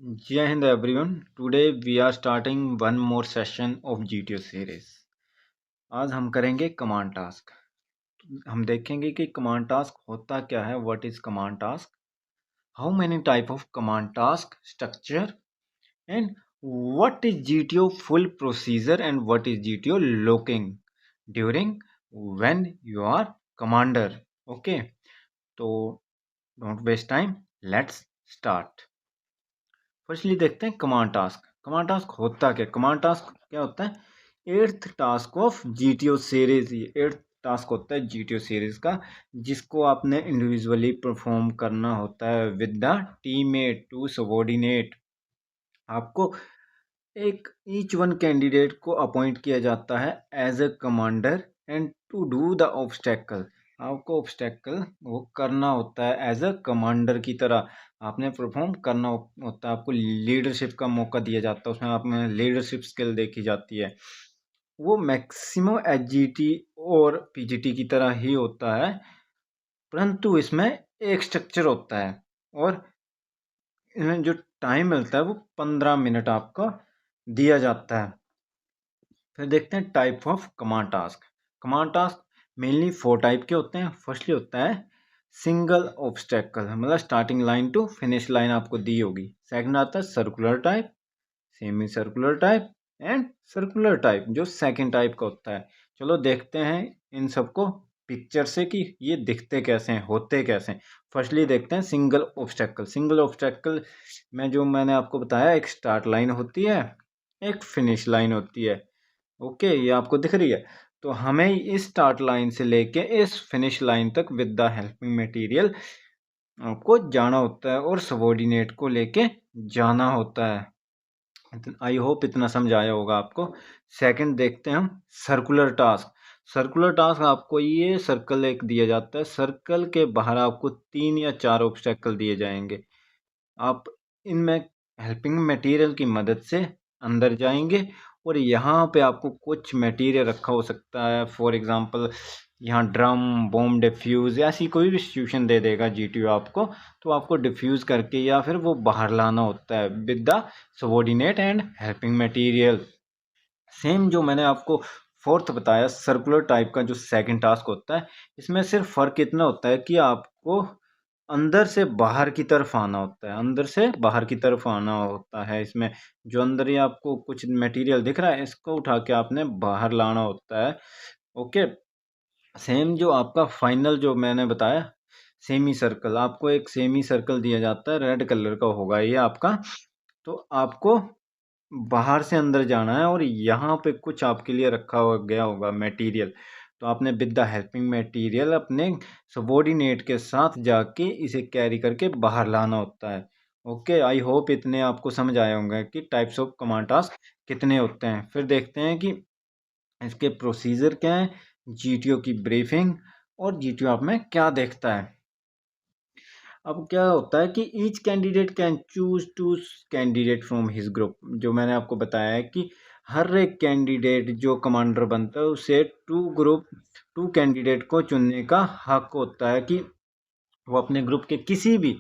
Jai Hind everyone. Today we are starting one more session of GTO series. आज हम करेंगे command task. हम देखेंगे कि कमांड टास्क होता क्या है, what is command task, how many type of command task structure and what is GTO full procedure and what is GTO locking during when you are commander. Okay, तो don't waste time, let's start. Firstly देखते हैं command task. Command task होता क्या, command task क्या होता है? Eighth task of GTO series. ये eighth task होता है GTO सीरीज का, जिसको आपने इंडिविजुअली परफॉर्म करना होता है with the teammate to subordinate. आपको एक ईच वन कैंडिडेट को अपॉइंट किया जाता है as a commander and to do the obstacle. आपको ऑब्स्टेकल वो करना होता है एज अ कमांडर की तरह, आपने परफॉर्म करना होता है। आपको लीडरशिप का मौका दिया जाता है, उसमें आप में लीडरशिप स्किल देखी जाती है। वो मैक्सिमम एचजीटी और पीजीटी की तरह ही होता है, परंतु इसमें एक स्ट्रक्चर होता है और इन्हें जो टाइम मिलता है वो 15 मिनट आपको दिया जाता है। फिर देखते हैं type of command task. Command task mainly 4 type के होते हैं। फर्स्टली होता है सिंगल ऑब्स्टेकल, मतलब starting line to finish line आपको दी होगी। सेकंड आता है circular type, semi circular type and circular type, जो सेकंड टाइप का होता है। चलो देखते हैं इन सबको पिक्चर से कि ये दिखते कैसे हैं, होते कैसे हैं। फर्स्टली देखते हैं सिंगल ऑब्स्टेकल। सिंगल ऑब्स्टेकल में जो मैंने आपको बताया, एक स्टार्ट लाइन होती है, एक फिनिश लाइन होती है। ओके, ये आपको दिख रही है। तो हमें इस स्टार्ट लाइन से लेके इस फिनिश लाइन तक विद द हेल्पिंग मटेरियल आपको जाना होता है और सबॉर्डिनेट को लेके जाना होता है। आई होप इतना समझ आया होगा आपको। सेकंड देखते हैं हम सर्कुलर टास्क। सर्कुलर टास्क आपको ये सर्कल एक दिया जाता है, सर्कल के बाहर आपको 3 या 4 ऑब्स्टेकल दिए जाएंगे। आप इनमें हेल्पिंग मटेरियल की मदद से अंदर जाएंगे और यहाँ पे आपको कुछ मटेरियल रखा हो सकता है। फॉर एग्जांपल यहाँ ड्रम, बॉम्ब, डिफ्यूज़, ऐसी कोई भी सिचुएशन दे देगा जीटीओ आपको, तो आपको डिफ्यूज़ करके या फिर वो बाहर लाना होता है with the subordinate and helping material. Same जो मैंने आपको फोर्थ बताया सर्कुलर टाइप का जो सेकंड टास्क होता है, इसमें सिर्फ फ़र्क इतना होता है कि आपको अंदर से बाहर की तरफ आना होता है, अंदर से बाहर की तरफ आना होता है। इसमें जो अंदर ही आपको कुछ मटेरियल दिख रहा है, इसको उठा के आपने बाहर लाना होता है। ओके, सेम जो आपका फाइनल जो मैंने बताया सेमी सर्कल, आपको एक सेमी सर्कल दिया जाता है, रेड कलर का होगा ये आपका। तो आपको बाहर से अंदर जाना है और यहाँ पे कुछ आपके लिए रखा हुआ गया होगा मटेरियल, तो आपने विद द हेल्पिंग मटेरियल अपने सबॉर्डिनेट के साथ जाके इसे कैरी करके बाहर लाना होता है। ओके, आई होप इतने आपको समझ आए होंगे कि टाइप्स ऑफ कमांड टास्क कितने होते हैं। फिर देखते हैं कि इसके प्रोसीजर क्या है, जीटीओ की ब्रीफिंग और जीटीओ आप में क्या देखता है। अब क्या होता है कि each candidate can choose two candidate from his group. जो मैंने आपको बताया है कि हर एक कैंडिडेट जो कमांडर बनता है उसे टू कैंडिडेट को चुनने का हक होता है कि वो अपने ग्रुप के किसी भी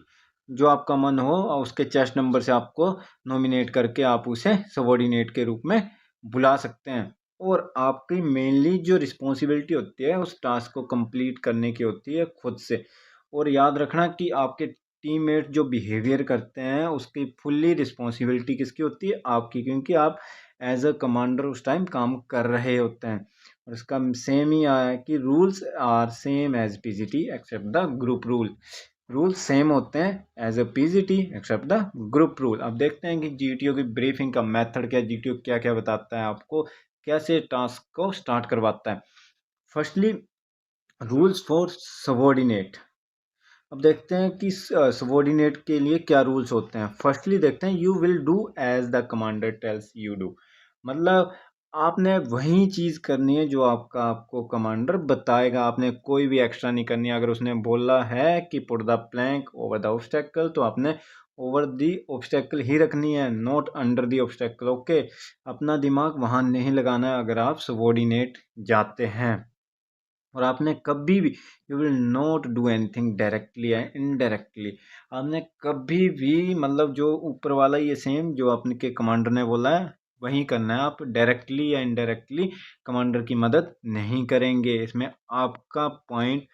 जो आपका मन हो और उसके चेस्ट नंबर से आपको नॉमिनेट करके आप उसे सबॉर्डिनेट के रूप में बुला सकते हैं। और आपकी मेनली जो रिस्पॉन्सिबिलिटी होती है उस टास्क को कंप्लीट करने की होती है खुद से। और याद रखना कि आपके टीममेट जो बिहेवियर करते हैं उसकी फुल्ली रिस्पॉन्सिबिलिटी किसकी होती है, आपकी, क्योंकि आप एज अ कमांडर उस टाइम काम कर रहे होते हैं। और इसका सेम ही आया कि rules are same as PGT except the group rule. Rule same होते हैं as a PGT except the group rule. अब देखते हैं कि जीटीओ की ब्रीफिंग का मेथड क्या, जीटीओ क्या क्या बताता है आपको, कैसे टास्क को स्टार्ट करवाता है। Firstly rules for subordinate. अब देखते हैं कि सबॉर्डिनेट के लिए क्या रूल्स होते हैं। फर्स्टली देखते हैं you will do as the commander tells you do, मतलब आपने वही चीज़ करनी है जो आपको कमांडर बताएगा। आपने कोई भी एक्स्ट्रा नहीं करनी है। अगर उसने बोला है कि put the plank over the obstacle, तो आपने ओवर दी ऑब्स्टेकल ही रखनी है, not under the obstacle. Okay, अपना दिमाग वहाँ नहीं लगाना है अगर आप सबॉर्डिनेट जाते हैं। और आपने कभी भी you will not do anything directly and indirectly. आपने कभी भी मतलब जो ऊपर वाला ये सेम जो आपने के कमांडर ने बोला है वही करना है। आप डायरेक्टली या इनडायरेक्टली कमांडर की मदद नहीं करेंगे। इसमें आपका पॉइंट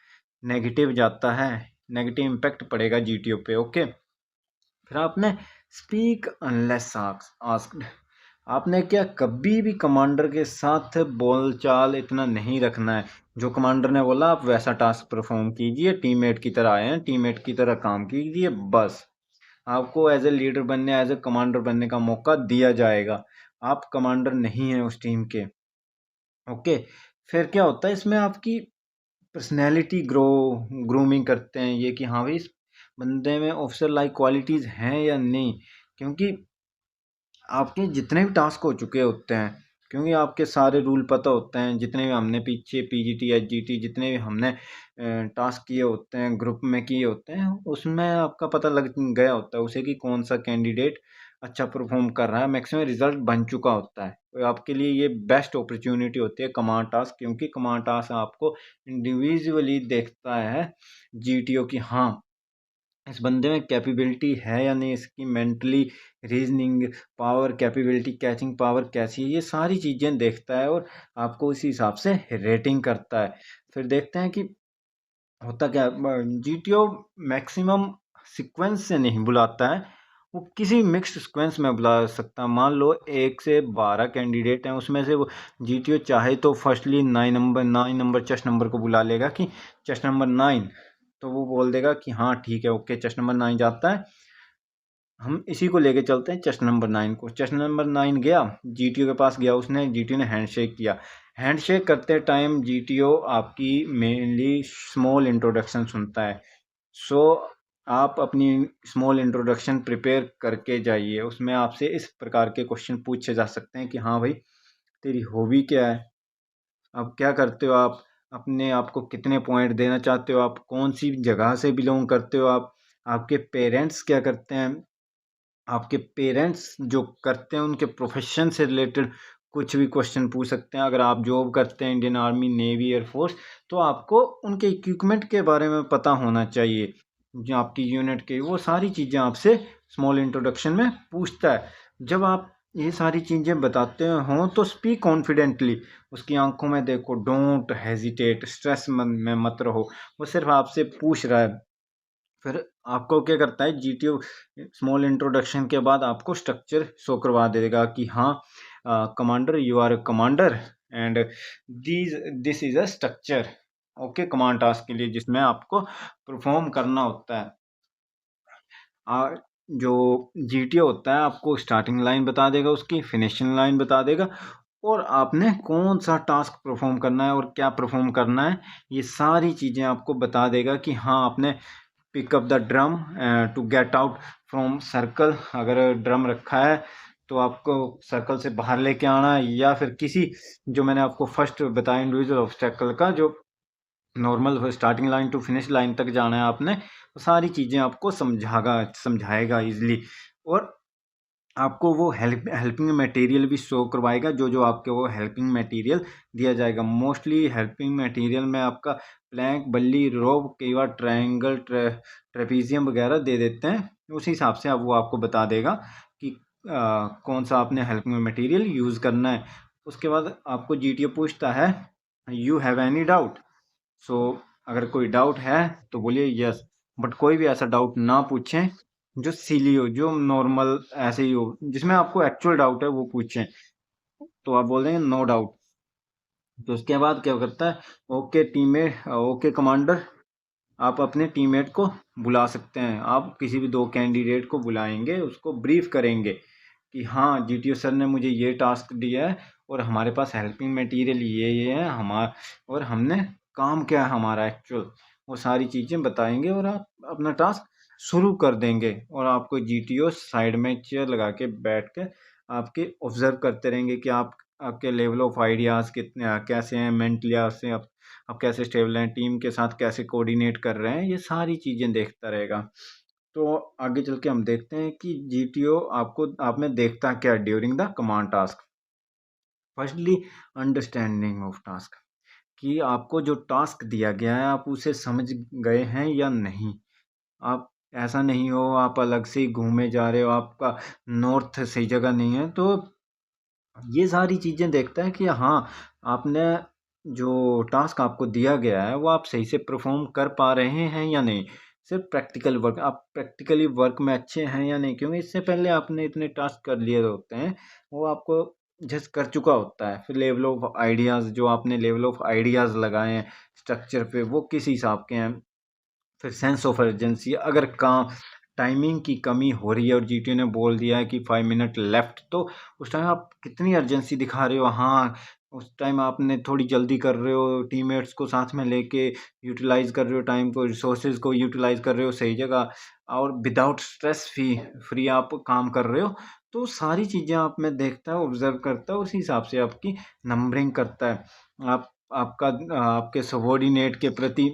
नेगेटिव जाता है, नेगेटिव इम्पैक्ट पड़ेगा जीटीओ पे। ओके, फिर आपने स्पीक अनलेस आस्क्ड। आपने क्या कभी भी कमांडर के साथ बोलचाल इतना नहीं रखना है। जो कमांडर ने बोला आप वैसा टास्क परफॉर्म कीजिए, टीममेट की तरह आए हैं, टीममेट की तरह काम कीजिए, बस। आपको एज ए लीडर बनने, एज ए कमांडर बनने का मौका दिया जाएगा। आप कमांडर नहीं हैं उस टीम के। ओके, फिर क्या होता है इसमें आपकी पर्सनैलिटी ग्रूमिंग करते हैं ये कि हाँ भाई इस बंदे में ऑफिसर लाइक क्वालिटीज़ हैं या नहीं। क्योंकि आपके जितने भी टास्क हो चुके होते हैं, क्योंकि आपके सारे रूल पता होते हैं, जितने भी हमने पीछे पीजीटी एचजीटी जितने भी हमने टास्क किए होते हैं, ग्रुप में किए होते हैं, उसमें आपका पता लग गया होता है उसे कि कौन सा कैंडिडेट अच्छा परफॉर्म कर रहा है, मैक्सिमम रिजल्ट बन चुका होता है। तो आपके लिए ये बेस्ट अपॉर्चुनिटी होती है कमांड टास्क, क्योंकि कमांड टास्क आपको इंडिविजुअली देखता है जीटीओ की हाँ इस बंदे में कैपेबिलिटी है या नहीं, इसकी mentally reasoning power, capability, catching power कैसी है, ये सारी चीज़ें देखता है और आपको उसी हिसाब से रेटिंग करता है। फिर देखते हैं कि होता क्या है। जीटीओ मैक्सिमम सीक्वेंस से नहीं बुलाता है, वो किसी मिक्स्ड सीक्वेंस में बुला सकता है। मान लो 1 से 12 कैंडिडेट हैं, उसमें से वो जीटीओ चाहे तो फर्स्टली 9 नंबर चेस्ट नंबर को बुला लेगा कि चेस्ट नंबर 9, तो वो बोल देगा कि हाँ ठीक है ओके चेस्ट नंबर 9 जाता है, हम इसी को लेके चलते हैं चेस्ट नंबर 9 को। चेस्ट नंबर 9 गया, जीटीओ के पास गया, उसने जीटीओ ने हैंडशेक किया। हैंडशेक करते टाइम जीटीओ आपकी मेनली स्मॉल इंट्रोडक्शन सुनता है। सो आप अपनी स्मॉल इंट्रोडक्शन प्रिपेयर करके जाइए, उसमें आपसे इस प्रकार के क्वेश्चन पूछे जा सकते हैं कि हाँ भाई तेरी हॉबी क्या है, अब क्या करते हो आप, अपने आप को कितने पॉइंट देना चाहते हो, आप कौन सी जगह से बिलोंग करते हो, आप आपके पेरेंट्स क्या करते हैं, आपके पेरेंट्स जो करते हैं उनके प्रोफेशन से रिलेटेड कुछ भी क्वेश्चन पूछ सकते हैं। अगर आप जॉब करते हैं इंडियन आर्मी, नेवी, एयरफोर्स, तो आपको उनके इक्विपमेंट के बारे में पता होना चाहिए, जो आपकी यूनिट के, वो सारी चीज़ें आपसे स्मॉल इंट्रोडक्शन में पूछता है। जब आप ये सारी चीज़ें बताते हों तो स्पीक कॉन्फिडेंटली, उसकी आंखों में देखो, डोंट हेजिटेट, स्ट्रेस में मत रहो, वो सिर्फ आपसे पूछ रहा है। फिर आपको क्या करता है जीटीओ, स्मॉल इंट्रोडक्शन के बाद आपको स्ट्रक्चर शो करवा देगा कि हाँ commander, you are a commander and this is a structure. Okay, command task के लिए जिसमें आपको परफॉर्म करना होता है। जो जीटीओ होता है आपको स्टार्टिंग लाइन बता देगा, उसकी फिनिशिंग लाइन बता देगा, और आपने कौन सा टास्क परफॉर्म करना है और क्या परफॉर्म करना है, ये सारी चीज़ें आपको बता देगा कि हाँ आपने pick up the drum to get out from circle, अगर ड्रम रखा है तो आपको सर्कल से बाहर लेके आना है, या फिर किसी जो मैंने आपको फर्स्ट बताया इंडिविजुअल ऑब्स्टेकल का, जो normal starting line to finish line तक जाना है आपने, तो सारी चीज़ें आपको समझाएगा इजली। और आपको वो हेल्पिंग मटेरियल भी शो करवाएगा, जो जो आपके वो हेल्पिंग मटेरियल दिया जाएगा। मोस्टली हेल्पिंग मटेरियल में आपका प्लैंक, बल्ली, रोप, कई बार ट्रायंगल, ट्रेपीजियम वगैरह दे देते हैं। उसी हिसाब से अब वो आपको बता देगा कि कौन सा आपने हेल्पिंग मटेरियल यूज़ करना है। उसके बाद आपको जीटीओ पूछता है यू हैव एनी डाउट। सो अगर कोई डाउट है तो बोलिए यस, बट कोई भी ऐसा डाउट ना पूछें जो सिली हो, जो नॉर्मल ऐसे ही हो, जिसमें आपको एक्चुअल डाउट है वो पूछें, तो आप बोल देंगे नो डाउट। तो उसके बाद क्या करता है, ओके टीममेट, ओके कमांडर, आप अपने टीममेट को बुला सकते हैं। आप किसी भी 2 कैंडिडेट को बुलाएंगे, उसको ब्रीफ करेंगे कि हाँ जीटीओ सर ने मुझे ये टास्क दिया है और हमारे पास हेल्पिंग मटेरियल ये है हमारा, और हमने काम क्या है हमारा एक्चुअल, वो सारी चीज़ें बताएंगे और आप अपना टास्क शुरू कर देंगे। और आपको जीटीओ साइड में चेयर लगा के बैठ के आपके ऑब्जर्व करते रहेंगे कि आप आपके लेवल ऑफ आइडियाज़ कितने कैसे हैं, मेंटली आपसे आप कैसे स्टेबल हैं, टीम के साथ कैसे कोऑर्डिनेट कर रहे हैं, ये सारी चीज़ें देखता रहेगा। तो आगे चल के हम देखते हैं कि जीटीओ आपको आप में देखता क्या during the command task. Firstly understanding of task, कि आपको जो टास्क दिया गया है आप उसे समझ गए हैं या नहीं। आप ऐसा नहीं हो आप अलग से ही घूमे जा रहे हो, आपका नॉर्थ सही जगह नहीं है। तो ये सारी चीज़ें देखता है कि हाँ, आपने जो टास्क आपको दिया गया है वो आप सही से परफ़ॉर्म कर पा रहे हैं या नहीं। सिर्फ़ प्रैक्टिकल वर्क, आप प्रैक्टिकली वर्क में अच्छे हैं या नहीं, क्योंकि इससे पहले आपने इतने टास्क कर लिए होते हैं, वो आपको जस्ट कर चुका होता है। फिर लेवल ऑफ आइडियाज़ जो आपने लेवल ऑफ आइडियाज़ लगाए हैं स्ट्रक्चर पे, वो किस हिसाब के हैं। फिर सेंस ऑफ अर्जेंसी, अगर काम टाइमिंग की कमी हो रही है और जीटीओ ने बोल दिया है कि 5 मिनट लेफ्ट, तो उस टाइम आप कितनी अर्जेंसी दिखा रहे हो। हाँ, उस टाइम आपने थोड़ी जल्दी कर रहे हो, टीममेट्स को साथ में लेके यूटिलाइज कर रहे हो, टाइम को, रिसोर्सेज को यूटिलाइज कर रहे हो सही जगह, और विदाउट स्ट्रेस फ्री आप काम कर रहे हो। तो सारी चीज़ें आप में देखता है, ऑब्जर्व करता है, उसी हिसाब से आपकी नंबरिंग करता है। आप आपका आपके सबॉर्डिनेट के प्रति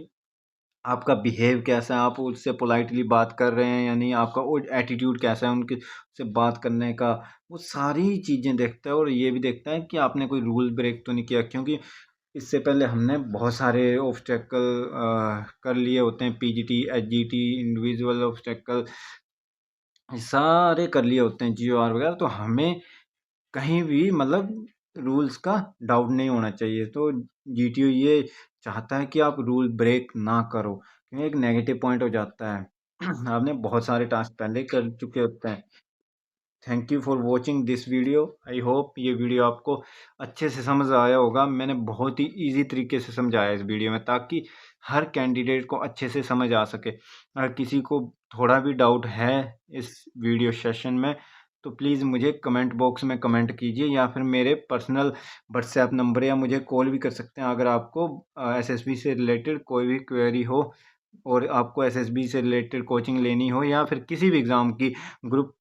आपका बिहेव कैसा है, आप उससे पोलाइटली बात कर रहे हैं या नहीं, आपका वो एटीट्यूड कैसा है उनके से बात करने का, वो सारी चीज़ें देखता है। और ये भी देखता है कि आपने कोई रूल ब्रेक तो नहीं किया, क्योंकि इससे पहले हमने बहुत सारे ऑब्स्टेकल कर लिए होते हैं, पीजीटी, एचजीटी, इंडिविजुअल ऑब्स्टेकल, सारे कर लिए होते हैं, जीओआर वगैरह। तो हमें कहीं भी मतलब रूल्स का डाउट नहीं होना चाहिए। तो जीटीओ ये चाहता है कि आप रूल ब्रेक ना करो, क्योंकि एक नेगेटिव पॉइंट हो जाता है। आपने बहुत सारे टास्क पहले कर चुके होते हैं। Thank you for watching this video. I hope ये वीडियो आपको अच्छे से समझ आया होगा। मैंने बहुत ही इजी तरीके से समझाया इस वीडियो में, ताकि हर कैंडिडेट को अच्छे से समझ आ सके। अगर किसी को थोड़ा भी डाउट है इस वीडियो सेशन में, तो प्लीज़ मुझे कमेंट बॉक्स में कमेंट कीजिए, या फिर मेरे पर्सनल व्हाट्सएप नंबर, या मुझे कॉल भी कर सकते हैं अगर आपको एसएसबी से रिलेटेड कोई भी क्वेरी हो, और आपको एसएसबी से रिलेटेड कोचिंग लेनी हो, या फिर किसी भी एग्ज़ाम की ग्रुप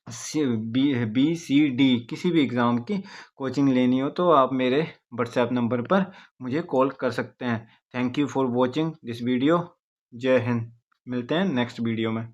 बी सी डी किसी भी एग्ज़ाम की कोचिंग लेनी हो, तो आप मेरे व्हाट्सएप नंबर पर मुझे कॉल कर सकते हैं। Thank you for watching this video. जय हिंद। मिलते हैं नेक्स्ट वीडियो में।